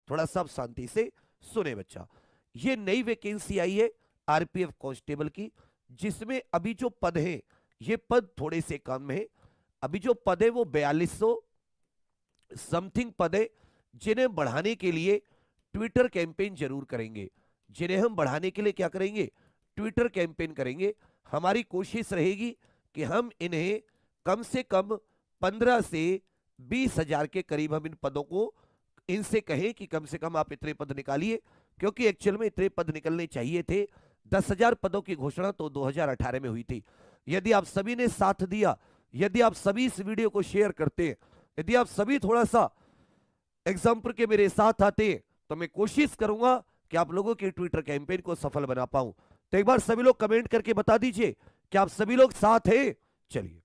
थोड़ा सा शांति से सुने बच्चा। ये नई वैकेंसी आई है आरपीएफ कांस्टेबल की, जिसमें अभी जो पद है ये पद थोड़े से कम है। अभी जो पद है वो 4200 समथिंग पद है, जिन्हें बढ़ाने के लिए ट्विटर कैंपेन जरूर करेंगे। जिन्हें हम बढ़ाने के लिए क्या करेंगे? ट्विटर कैंपेन करेंगे। हमारी कोशिश रहेगी कि हम इन्हें कम से कम 15 से 20,000 के करीब हम इन पदों को इनसे कहें कि कम से कम आप इतने पद निकालिए, क्योंकि एक्चुअल में इतने पद निकलने चाहिए थे। 10,000 पदों की घोषणा तो 2018 में हुई थी। यदि आप सभी ने साथ दिया, यदि आप सभी इस वीडियो को शेयर करते हैं, यदि आप सभी थोड़ा सा एग्जाम्पल के मेरे साथ आते हैं, तो मैं कोशिश करूंगा कि आप लोगों के ट्विटर कैंपेन को सफल बना पाऊं। तो एक बार सभी लोग कमेंट करके बता दीजिए कि आप सभी लोग साथ हैं। चलिए,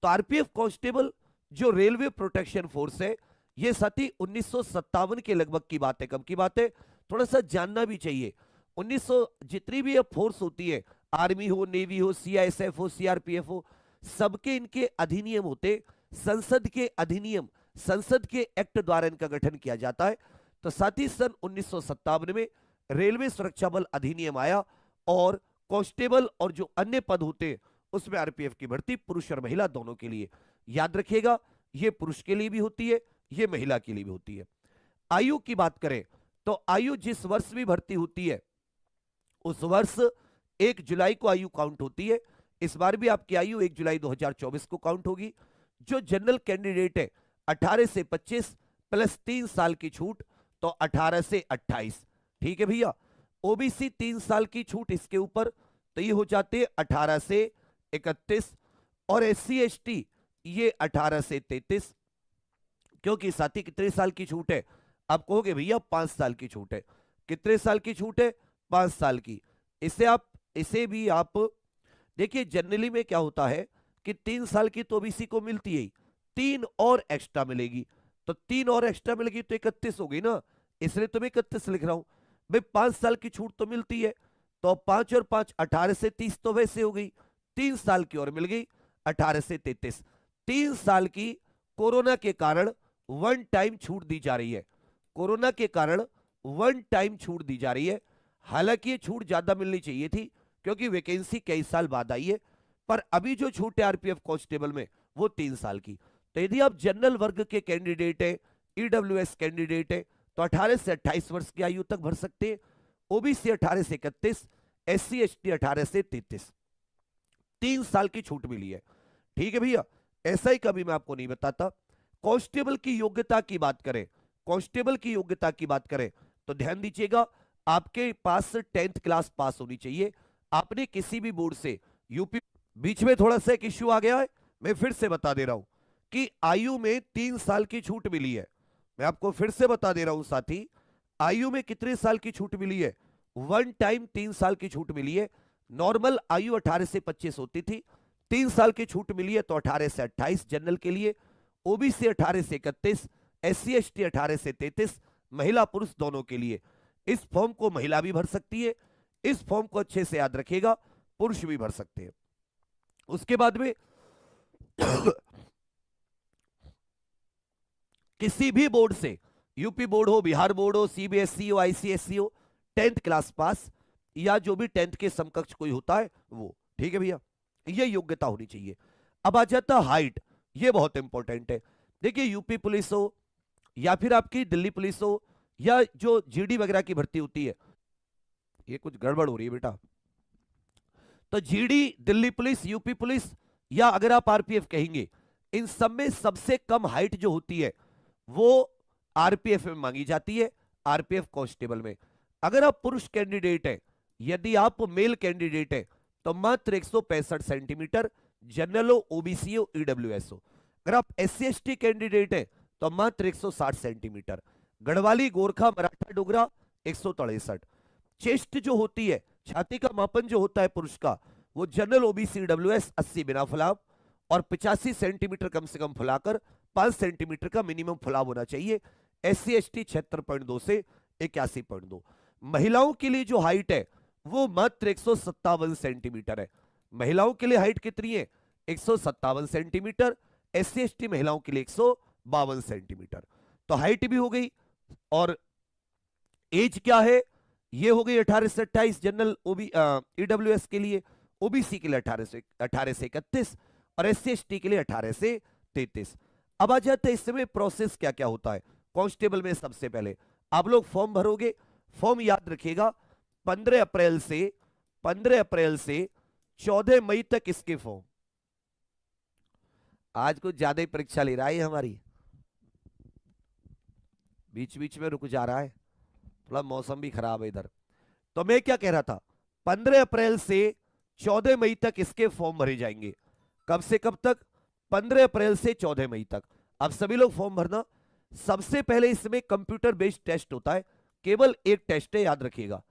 तो आरपीएफ कांस्टेबल जो रेलवे प्रोटेक्शन फोर्स है, ये साथी 1957 के लगभग की बात है, कब की बात है, थोड़ा सा जानना भी चाहिए। 1900 जितनी भी अब फोर्स होती है, आर्मी हो, नेवी हो, सीआईएसएफ हो, सीआरपीएफ हो, सबके इनके अधिनियम होते, संसद के अधिनियम, संसद के एक्ट द्वारा इनका गठन किया जाता है। तो साथ ही सन 1957 में रेलवे सुरक्षा बल अधिनियम आया और कांस्टेबल और जो अन्य पद होते हैं उसमें आरपीएफ की भर्ती पुरुष और महिला दोनों के लिए। याद रखिएगा, ये पुरुष के लिए भी होती है, ये महिला के लिए भी होती है। आयु की बात करें तो आयु जिस वर्ष भी भर्ती होती है उस वर्ष 1 जुलाई को आयु काउंट होती है। इस बार भी आपकी आयु 1 जुलाई 2024 को काउंट होगी। जो जनरल कैंडिडेट है 18 से 25 प्लस 3 साल की छूट, तो 18 से 28, ठीक है भैया। ओबीसी 3 साल की छूट इसके ऊपर, तो ये हो जाते 18 से 31, और एससी एसटी ये 18 से 33। क्योंकि साथी कितने साल की छूट है? आप कहोगे भैया 5 साल की छूट है। कितने साल की छूट है? 5 साल की। इसे भी आप देखिए, जनरली में क्या होता है कि 3 साल की तो ओबीसी को मिलती है, 3 और एक्स्ट्रा मिलेगी, तो 3 और एक्स्ट्रा मिलेगी तो 31 हो गई ना, इसलिए तो मैं 31 लिख रहा हूं भाई। 5 साल की छूट तो मिलती है, तो 5 और 5 18 से 30 तो वैसे हो गई, 3 साल की और मिल गई 18 से 33। 3 साल की कोरोना के कारण वन टाइम छूट दी जा रही है, कोरोना के कारण वन टाइम छूट दी जा रही है। हालांकि ये छूट ज्यादा मिलनी चाहिए थी क्योंकि वैकेंसी कई साल बाद आई है, पर अभी जो छूट है आरपीएफ कांस्टेबल में वो 3 साल की। तो यदि आप जनरल वर्ग के कैंडिडेट है, ईडब्ल्यूएस कैंडिडेट है, तो 18 से 28 वर्ष की आयु तक भर सकते हैं। ओबीसी 18 से 31, एससी एसटी 18 से 33, 3 साल की छूट मिली है, ठीक है भैया। ऐसा ही कभी मैं आपको नहीं बताता। कांस्टेबल की योग्यता की बात करें, कांस्टेबल की योग्यता की बात करें तो ध्यान दीजिएगा, आपके पास 10th क्लास पास होनी चाहिए। आपने किसी भी बोर्ड से यूपी, बीच में थोड़ा सा एक इश्यू आ गया है, मैं फिर से बता दे रहा हूं कि आयु में 3 साल की छूट मिली है। मैं आपको फिर से बता दे रहा हूं साथी, आयु में कितने साल की छूट मिली है? वन टाइम 3 साल की छूट मिली है। नॉर्मल आयु 18 से 25 होती थी, 3 साल की छूट मिली है, तो 18 से 28 जनरल के लिए, ओबीसी 18 से 31, एससी एसटी 18 से 33, महिला पुरुष दोनों के लिए। इस फॉर्म को महिला भी भर सकती है, इस फॉर्म को अच्छे से याद रखिएगा, पुरुष भी भर सकते हैं। उसके बाद में किसी भी बोर्ड से, यूपी बोर्ड हो, बिहार बोर्ड हो, सीबीएसई हो, आईसीएसई हो, 10th क्लास पास या जो भी 10th के समकक्ष कोई होता है वो, ठीक है भैया, ये योग्यता होनी चाहिए। अब आ जाता हाइट, ये बहुत इंपॉर्टेंट है। देखिए, यूपी पुलिस हो या फिर आपकी दिल्ली पुलिस हो या जो जीडी वगैरह की भर्ती होती है, ये कुछ गड़बड़ हो रही है बेटा, तो GD, Delhi police, UP police या अगर आप आरपीएफ कहेंगे, इन सब में सबसे कम हाइट जो होती है वो आरपीएफ में मांगी जाती है, आरपीएफ कांस्टेबल में। अगर आप पुरुष कैंडिडेट हैं, यदि आप मेल कैंडिडेट हैं, तो मात्र 165 सेंटीमीटर, जनरल हो, ओबीसी हो, ईडब्ल्यूएस हो। अगर आप एससी एसटी कैंडिडेट हैं तो मात्र 160 सेंटीमीटर, गढ़वाली, गोरखा, मराठा, डोगरा 163। चेस्ट जो होती है, छाती का मापन जो होता है पुरुष का, वो जनरल, ओबीसी, ईडब्ल्यूएस 80 बिना फुलाव और 85 सेंटीमीटर कम से कम फुलाकर 5 सेंटीमीटर का मिनिमम फुलाव होना चाहिए। एससी एसटी 76.2 से 81.2। महिलाओं के लिए जो हाइट है वो मात्र 157 सेंटीमीटर है। महिलाओं के लिए हाइट कितनी है? 157 सेंटीमीटर। एससी एसटी महिलाओं के लिए 152 सेंटीमीटर। तो हाइट भी हो गई, और एज क्या है, ये हो गई 18 से 28 जनरल ईडब्ल्यूएस के लिए, ओबीसी के लिए 18 से 31 और एससी एसटी के लिए 18 से 33। अब आ जाते हैं इसमें प्रोसेस क्या क्या होता है कांस्टेबल में। सबसे पहले आप लोग फॉर्म भरोगे, फॉर्म याद रखिएगा 15 अप्रैल से 14 मई तक इसके फॉर्म। आज कुछ ज्यादा ही परीक्षा ले रहा है हमारी, बीच बीच में रुक जा रहा है, थोड़ा मौसम भी खराब है इधर। तो मैं क्या कह रहा था, 15 अप्रैल से 14 मई तक इसके फॉर्म भरे जाएंगे। कब से कब तक, 15 अप्रैल से 14 मई तक। अब सभी लोग फॉर्म भरना। सबसे पहले इसमें कंप्यूटर बेस्ड टेस्ट होता है, केवल एक टेस्ट है, याद रखिएगा।